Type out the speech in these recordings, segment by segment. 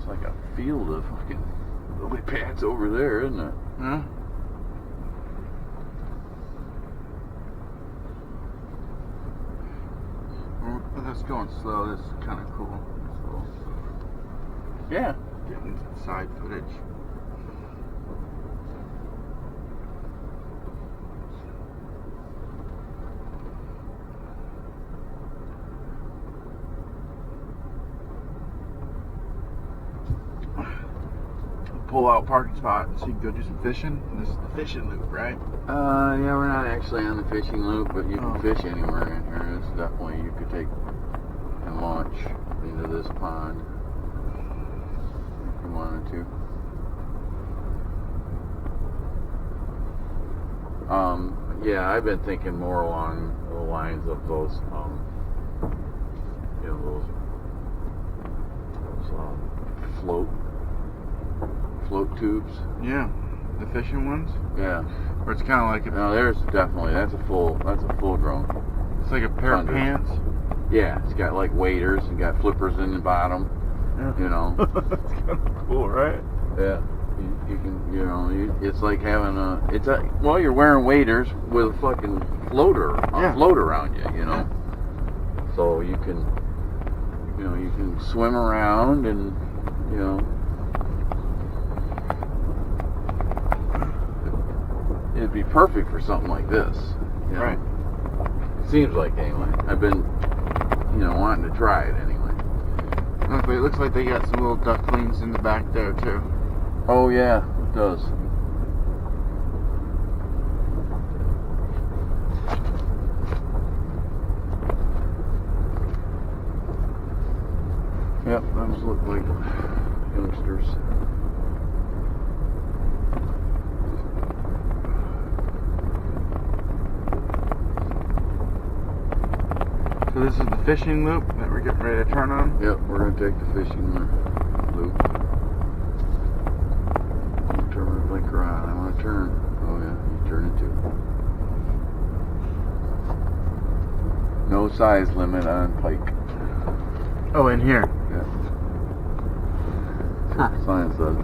It's like a field of fucking lily pads over there, isn't it? Huh? Let's go slow. This is kind of cool. So, Yeah. getting side footage. Pull out parking spot so you can go do some fishing. This is the fishing loop, right? Yeah, we're not actually on the fishing loop, but you can fish anywhere in here. It's definitely, you could take and launch into this pond if you wanted to. Yeah, I've been thinking more along the lines of those, you know, those float tubes. Yeah, the fishing ones. Yeah. Where it's kind of like No, there's definitely that's a full grown. It's like a pair of pants. Yeah, it's got like waders and got flippers in the bottom. Yeah. You know. It's kind of cool, right? Yeah. You can, you know, it's like having well, you're wearing waders with a fucking float around you, you know. So you can swim around and, you know. It'd be perfect for something like this. You know? Right. Seems like, anyway. I've been, wanting to try it anyway. It looks like they got some little ducklings in the back there, too. Oh, yeah, it does. Yep, those look like youngsters. So this is the fishing loop that we're getting ready to turn on? Yep, we're going to take the fishing loop. Turn my blinker on. I want to turn. Oh yeah, you turn it too. No size limit on pike. Oh, in here? Yeah. That's what the sign says.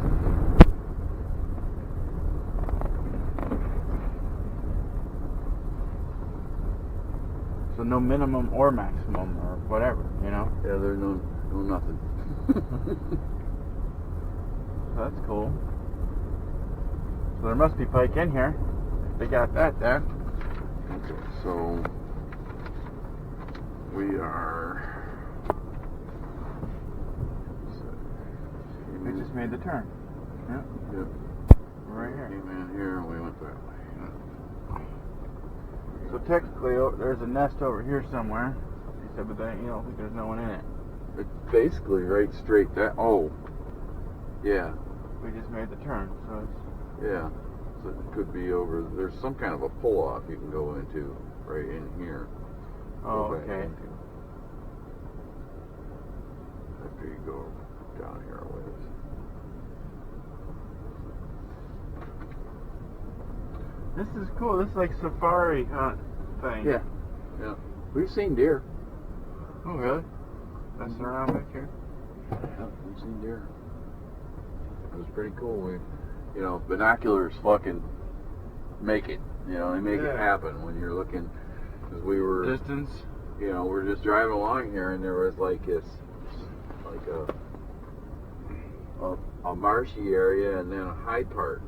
So no minimum or maximum or whatever, you know? Yeah, there's no nothing. That's cool. So there must be pike in here. They got that there. Okay, so we are. We just made the turn. Yep. Yep. We're right here. Came in here and we went that way. So technically, there's a nest over here somewhere. You said, but you don't think there's no one in it. It's basically right straight that. Oh, yeah, We just made the turn, so it's. yeah. So it could be over. There's some kind of a pull off you can go into right in here. Oh, Go back okay. into. After you go down here a ways. This is cool. This is like safari hunt thing. Yeah, yeah. We've seen deer. Oh, really? That's around back here. Yeah, we've seen deer. It was pretty cool. Binoculars fucking make it. They make it happen when you're looking. Because we were Distance. We're just driving along here, and there was like this, like a marshy area, and then a high part.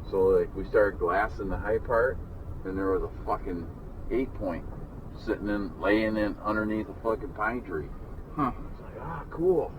So like we started glassing the high part, and there was a fucking 8-point laying in underneath a fucking pine tree. Huh. It's like, cool.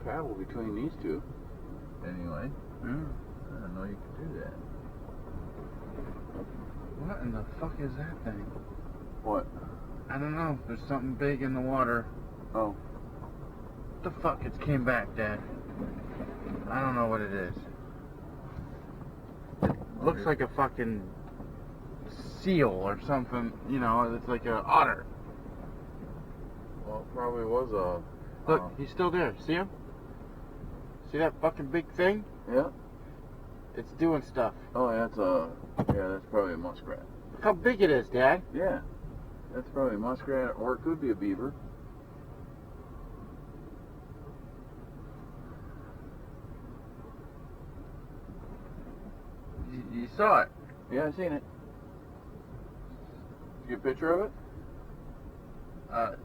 Paddle between these two. Anyway. I didn't know you could do that. What in the fuck is that thing? What? I don't know. There's something big in the water. Oh. What the fuck? It came back, Dad. I don't know what it is. It looks like a fucking seal or something, you know, it's like a otter. Well, it probably was a... Look, he's still there. See him? See that fucking big thing? Yeah. It's doing stuff. Oh, that's that's probably a muskrat. Look how big it is, Dad. Yeah. That's probably a muskrat, or it could be a beaver. You saw it. Yeah, I seen it. Did you get a picture of it?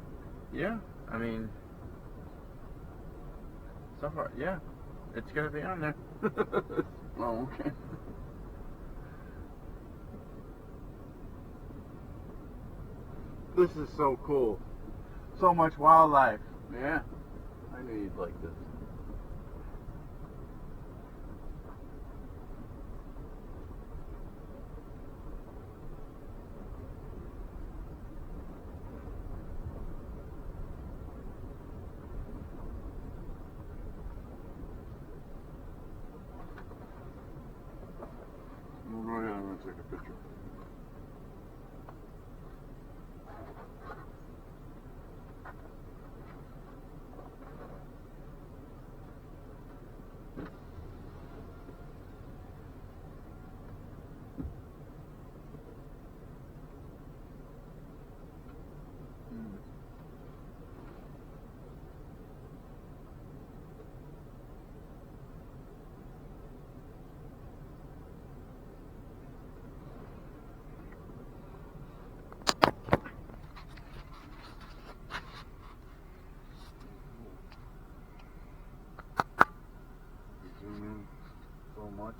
Yeah. I mean, so far, yeah. It's gonna be on there. Oh, okay. This is so cool. So much wildlife. Yeah. I knew you'd like this. Well, go ahead, I'm gonna take a picture.